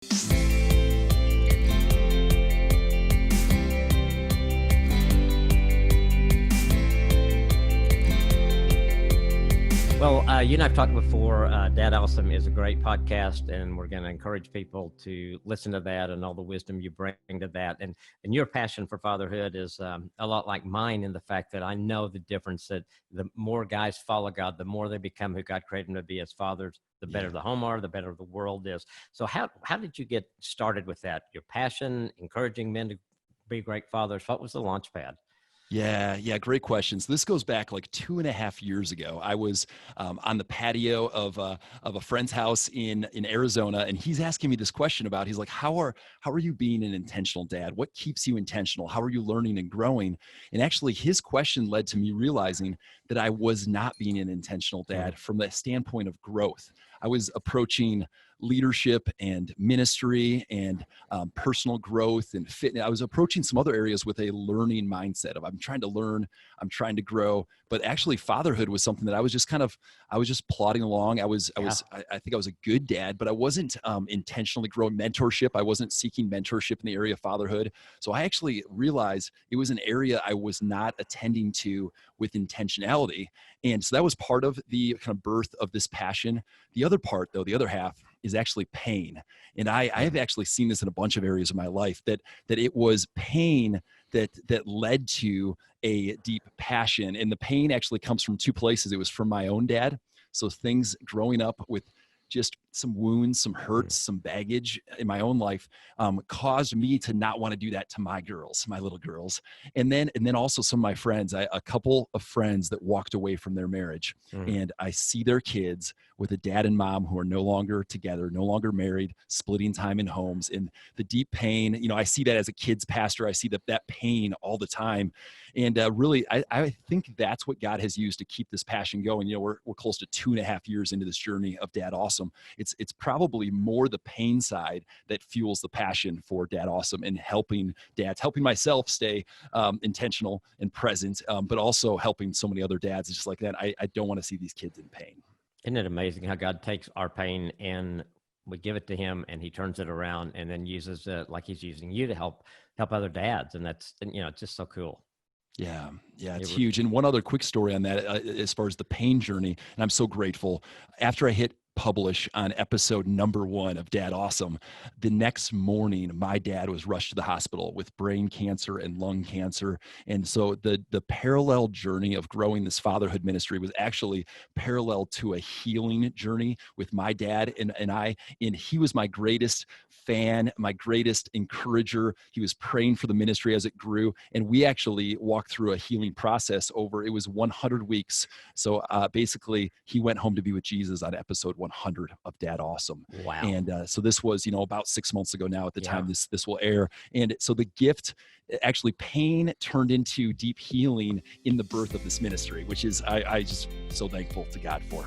Well, you and I've talked before. Dad Awesome is a great podcast, and we're going to encourage people to listen to that and all the wisdom you bring to that. And your passion for fatherhood is a lot like mine in the fact that I know the difference that the more guys follow God, the more they become who God created them to be as fathers, the better the home are, the better the world is. So how did you get started with that? Your passion, encouraging men to be great fathers. What was the launch pad? Yeah, great questions. This goes back like 2.5 years ago. I was on the patio of a friend's house in Arizona, and he's asking me this question about. He's like, "How are you being an intentional dad? What keeps you intentional? How are you learning and growing?" And actually, his question led to me realizing that I was not being an intentional dad from the standpoint of growth. I was approaching leadership and ministry and personal growth and fitness. I was approaching some other areas with a learning mindset of I'm trying to learn, I'm trying to grow. But actually, fatherhood was something that I was just plodding along. I think I was a good dad, but I wasn't intentionally growing mentorship. I wasn't seeking mentorship in the area of fatherhood. So I actually realized it was an area I was not attending to with intentionality. And so that was part of the kind of birth of this passion. The other part, though, the other half is actually pain. And I have actually seen this in a bunch of areas of my life, that it was pain that led to a deep passion. And the pain actually comes from two places. It was from my own dad. So things growing up with just some wounds, some hurts, some baggage in my own life caused me to not want to do that to my girls, my little girls. And then also some of my friends, a couple of friends that walked away from their marriage, and I see their kids with a dad and mom who are no longer together, no longer married, splitting time in homes, and the deep pain. I see that as a kids pastor. I see that pain all the time. And really, I think that's what God has used to keep this passion going. We're close to 2.5 years into this journey of Dad Awesome. It's probably more the pain side that fuels the passion for Dad Awesome and helping dads, helping myself stay intentional and present, but also helping so many other dads. It's just like that. I don't want to see these kids in pain. Isn't it amazing how God takes our pain and we give it to him and he turns it around and then uses it like he's using you to help other dads. And that's, it's just so cool. Yeah, it's huge. And one other quick story on that, as far as the pain journey, and I'm so grateful. After I hit publish on episode number 1 of Dad Awesome, the next morning, my dad was rushed to the hospital with brain cancer and lung cancer. And so the parallel journey of growing this fatherhood ministry was actually parallel to a healing journey with my dad and I. And he was my greatest fan, my greatest encourager. He was praying for the ministry as it grew. And we actually walked through a healing process it was 100 weeks. So basically, he went home to be with Jesus on episode 100 of Dad Awesome. Wow. And so this was, about 6 months ago now at the time this will air. And so the gift, actually pain turned into deep healing in the birth of this ministry, which is I just so thankful to God for.